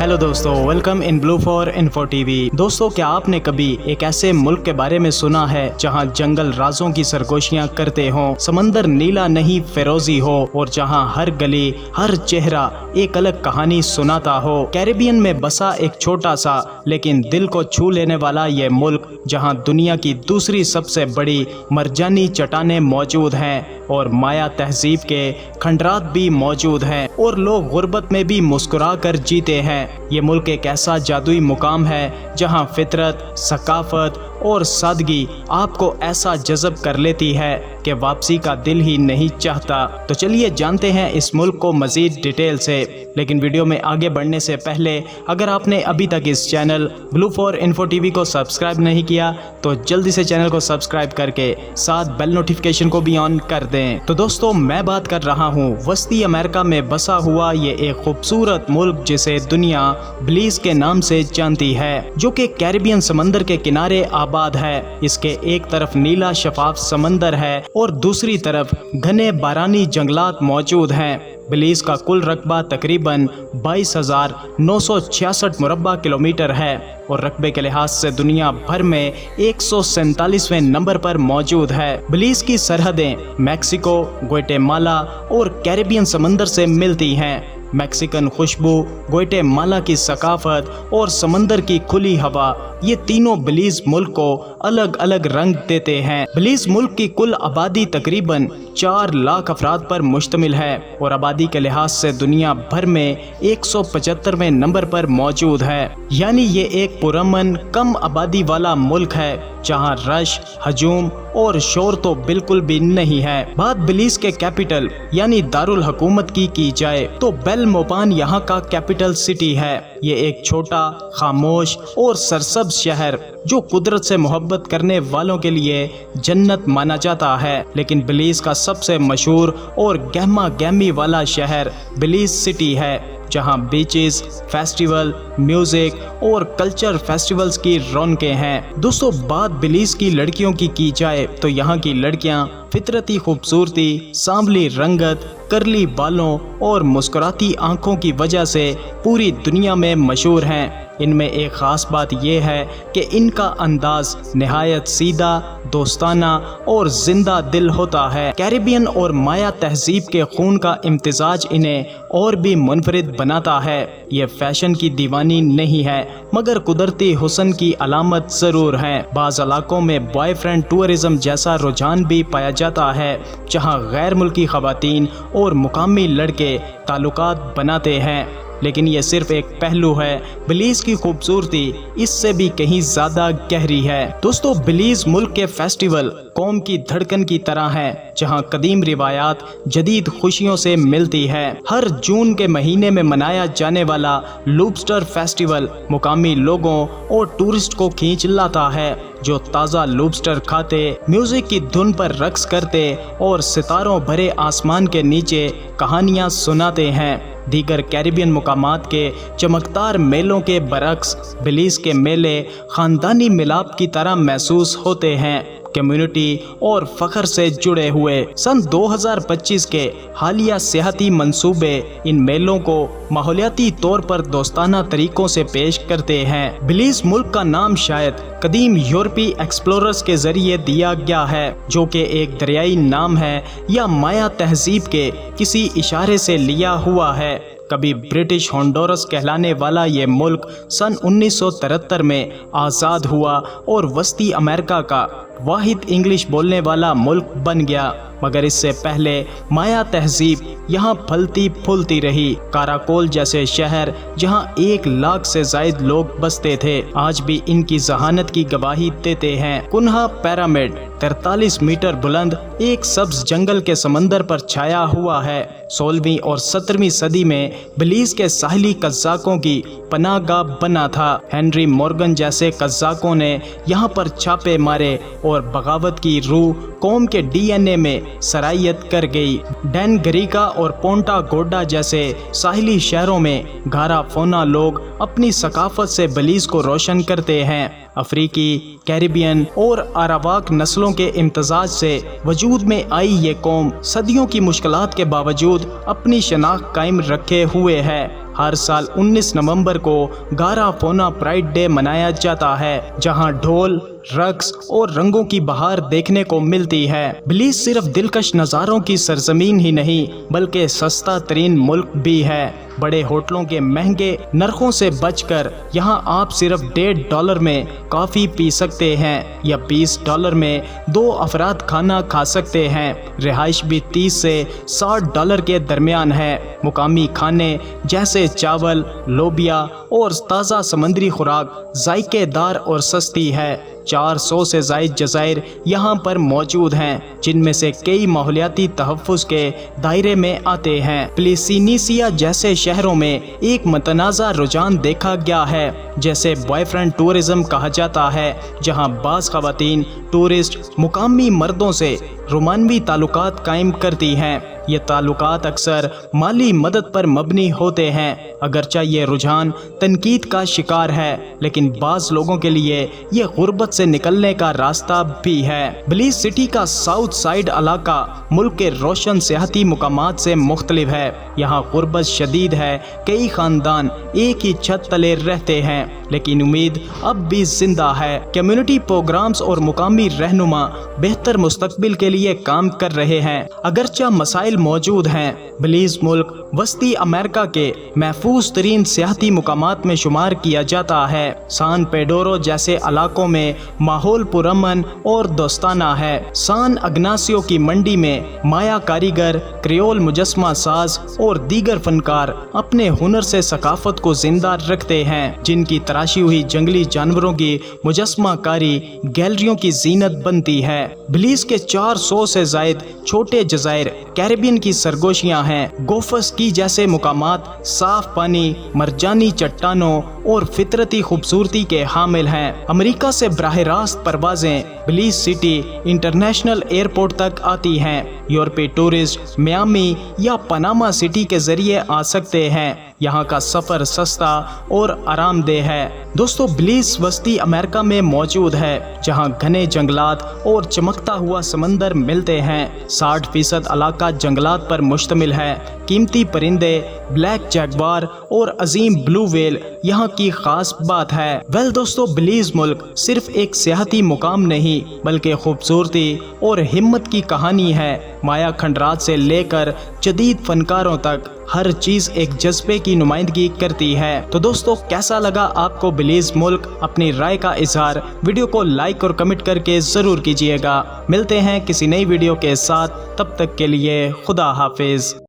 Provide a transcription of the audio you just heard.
Hello दोस्तों, welcome in blue for info TV. दोस्तों, क्या आपने कभी एक ऐसे मुल्क के बारे में सुना है जहां जंगल राजों की सरगोशियां करते हों, समंदर नीला नहीं फिरोजी हो और जहां हर गली हर चेहरा एक अलग कहानी सुनाता हो। कैरिबियन में बसा एक छोटा सा लेकिन दिल को छू लेने वाला ये मुल्क, जहां दुनिया की दूसरी सबसे बड़ी मरजानी चट्टानें मौजूद हैं और माया तहजीब के खंडरात भी मौजूद हैं और लोग गुर्बत में भी मुस्कुरा कर जीते हैं। ये मुल्क एक ऐसा जादुई मुकाम है जहां फितरत, सकाफत और सादगी आपको ऐसा जज़ब कर लेती है कि वापसी का दिल ही नहीं चाहता। तो चलिए जानते हैं इस मुल्क को मज़ीद डिटेल से। लेकिन वीडियो में आगे बढ़ने से पहले अगर आपने अभी तक इस channel blue for info TV को सब्सक्राइब नहीं किया तो जल्दी से चैनल को सब्सक्राइब करके साथ बेल नोटिफिकेशन को भी ऑन कर दें। तो दोस्तों, मैं बात कर रहा हूँ वस्ती अमेरिका में बसा हुआ ये एक खूबसूरत मुल्क जिसे दुनिया बिलीज के नाम से जानती है, जो कि कैरिबियन समंदर के किनारे आबाद है। इसके एक तरफ नीला शफाफ समंदर है और दूसरी तरफ घने बारानी जंगलात मौजूद हैं। बिलीज का कुल रकबा तकरीबन 22,966 मुरब्बा किलोमीटर है और रकबे के लिहाज से दुनिया भर में 147वें नंबर पर मौजूद है। बिलीज की सरहदें मैक्सिको, ग्वाटेमाला और कैरिबियन समंदर से मिलती हैं। मैक्सिकन खुशबू, ग्वाटेमाला की सकाफत और समंदर की खुली हवा, ये तीनों बिलीज मुल्क को अलग अलग रंग देते हैं। बिलीज मुल्क की कुल आबादी तकरीबन 4 लाख अफराद पर मुश्तमिल है और आबादी के लिहाज से दुनिया भर में 175वें नंबर पर मौजूद है। यानी ये एक पुरअमन कम आबादी वाला मुल्क है जहां रश, हजूम और शोर तो बिल्कुल भी नहीं है। बात बिलीज के कैपिटल यानी दारुल हुकूमत की जाए तो बेलमोपान यहाँ का कैपिटल सिटी है। ये एक छोटा, खामोश और सरसब्ज शहर जो कुदरत से मोहब्बत करने वालों के लिए जन्नत माना जाता है। लेकिन बिलीज का सबसे मशहूर और गहमा गहमी वाला शहर बिलीज सिटी है, जहां बीचेस, फेस्टिवल, म्यूजिक और कल्चर फेस्टिवल्स की रौनकें हैं। दोस्तों, बात बिलीज की लड़कियों की जाए तो यहाँ की लड़कियां फितरती खूबसूरती, सांवली रंगत, करली बालों और मुस्कुराती आंखों की वजह से पूरी दुनिया में मशहूर हैं। इनमें एक ख़ास बात यह है कि इनका अंदाज निहायत सीधा, दोस्ताना और जिंदा दिल होता है। कैरिबियन और माया तहजीब के खून का इम्तिजाज इन्हें और भी मुनफरिद बनाता है। ये फैशन की दीवानी नहीं है मगर कुदरती हुस्न की अलामत ज़रूर है। बाज़ इलाकों में बॉयफ्रेंड टूरिज़म जैसा रुझान भी पाया जाता है, जहां गैर मुल्की ख़वातीन और मुकामी लड़के ताल्लुकात बनाते हैं। लेकिन ये सिर्फ एक पहलू है। बिलीज की खूबसूरती इससे भी कहीं ज़्यादा गहरी है। दोस्तों, बिलीज मुल्क के फेस्टिवल कौम की धड़कन की तरह है, जहां कदीम रिवायात जदीद खुशियों से मिलती है। हर जून के महीने में मनाया जाने वाला लॉबस्टर फेस्टिवल मुकामी लोगों और टूरिस्ट को खींच लाता है, जो ताज़ा लॉबस्टर खाते, म्यूजिक की धुन पर रक्स करते और सितारों भरे आसमान के नीचे कहानियाँ सुनाते हैं। दीगर कैरिबियन मुकामात के चमकदार मेलों के बरक्स बिलीज के मेले ख़ानदानी मिलाप की तरह महसूस होते हैं, कम्युनिटी और फ़ख्र से जुड़े हुए। सन 2025 के हालिया सियाहती मंसूबे इन मेलों को माहौलियाती तौर पर दोस्ताना तरीकों से पेश करते हैं। बिलीज मुल्क का नाम शायद कदीम यूरोपीय एक्सप्लोरर्स के जरिए दिया गया है, जो कि एक दरियाई नाम है या माया तहजीब के किसी इशारे से लिया हुआ है। कभी ब्रिटिश होंडुरास कहलाने वाला ये मुल्क सन 1973 में आज़ाद हुआ और वस्ती अमेरिका का वाहिद इंग्लिश बोलने वाला मुल्क बन गया। मगर इससे पहले माया तहजीब यहाँ फलती फूलती रही। काराकोल जैसे शहर जहाँ 1 लाख से ज़ायद लोग बसते थे, आज भी इनकी जहानत की गवाही देते हैं। कुन्हा पिरामिड 43 मीटर बुलंद एक सब्ज जंगल के समंदर पर छाया हुआ है। 16वीं और 17वीं सदी में बिलीज के साहिली कज़ाकों की पनाहगाह बना था। हेनरी मॉर्गन जैसे कज़ाकों ने यहाँ पर छापे मारे और बगावत की रूह कौम के DNA में सरायत कर गई। डैन गरीका और पोंटा गोडा जैसे साहिली शहरों में गाराफोना लोग अपनी सकाफत से बिलीज को रोशन करते हैं। अफ्रीकी, कैरिबियन और अरावाक नस्लों के इम्तजाज से वजूद में आई ये कौम सदियों की मुश्किलात के बावजूद अपनी शनाख्त कायम रखे हुए है। हर साल 19 नवंबर को गाराफोना प्राइड डे मनाया जाता है, जहां ढोल, रक्स और रंगों की बहार देखने को मिलती है। बिलीज सिर्फ दिलकश नज़ारों की सरजमीन ही नहीं बल्कि सस्ता तरीन मुल्क भी है। बड़े होटलों के महंगे नरखों से बचकर यहाँ आप सिर्फ $1.5 में कॉफ़ी पी सकते हैं या $20 में 2 अफराद खाना खा सकते हैं। रिहाइश भी $30 से $60 के दरमियान है। मुकामी खाने जैसे चावल, लोबिया और ताज़ा समंदरी खुराक जायकेदार और सस्ती है। 400 से ज़ायद जज़ायर यहाँ पर मौजूद हैं, जिनमें से कई माहौलियाती तहफ़्फ़ुज़ के दायरे में आते हैं। प्लिसिनिसिया जैसे शहरों में एक मतनाज़ा रुझान देखा गया है, जैसे बॉयफ्रेंड टूरिज़्म कहा जाता है, जहाँ बाज़ ख़वातीन टूरिस्ट मुकामी मर्दों से रोमानवी ताल्लुकात कायम करती हैं। ये ताल्लुकात अक्सर माली मदद पर मबनी होते हैं। अगरचे ये रुझान तनकीद का शिकार है, लेकिन बाज़ लोगों के लिए ये गुर्बत से निकलने का रास्ता भी है। बिलीज सिटी का साउथ साइड इलाका मुल्क के रोशन सियाहती मुकामात से मुख्तलिफ है। यहाँ गुर्बत शदीद है। कई ख़ानदान एक ही छत तले रहते हैं, लेकिन उम्मीद अब भी जिंदा है। कम्युनिटी प्रोग्राम्स और मुकामी रहनुमा बेहतर मुस्तकबिल के लिए काम कर रहे हैं। अगरचे मसाइल मौजूद हैं, बिलीज मुल्क वस्ती अमेरिका के महफूज तरीन सियाहती मुकामात में शुमार किया जाता है। सान पेडोरो जैसे इलाकों में माहौल पुरअमन और दोस्ताना है। सान अग्नासियो की मंडी में माया कारीगर, क्रियोल मुजस्मा साज और दीगर फनकार अपने हुनर से सकाफत को जिंदा रखते हैं, जिनकी तराशी हुई जंगली जानवरों की मुजस्मा कारी गैलरियों की जीनत बनती है। बिलीज के 400 से ज़ायद छोटे जज़ायर कैरिबियन की सरगोशियां हैं। गोफस की जैसे मुकामात साफ पानी, मरजानी चट्टानों और फितरती खूबसूरती के हामिल हैं। अमेरिका से बराह रास्त परवाजें बिलीज सिटी इंटरनेशनल एयरपोर्ट तक आती हैं। यूरोपीय टूरिस्ट मियामी या पनामा सिटी के जरिए आ सकते हैं। यहाँ का सफ़र सस्ता और आरामदेह है। दोस्तों, बिलीज वस्ती अमेरिका में मौजूद है, जहाँ घने जंगलात और चमकता हुआ समंदर मिलते हैं। 60% इलाका जंगलात पर मुश्तमिल है। कीमती परिंदे, ब्लैक जैगवार और अजीम ब्लू व्हेल यहाँ की खास बात है। दोस्तों, बिलीज मुल्क सिर्फ एक सियाहती मुकाम नहीं बल्कि खूबसूरती और हिम्मत की कहानी है। माया खंडरात से लेकर जदीद फनकारों तक हर चीज़ एक जज्बे की नुमाइंदगी करती है। तो दोस्तों, कैसा लगा आपको बिलीज मुल्क? अपनी राय का इजहार वीडियो को लाइक और कमेंट करके ज़रूर कीजिएगा। मिलते हैं किसी नई वीडियो के साथ, तब तक के लिए खुदा हाफिज।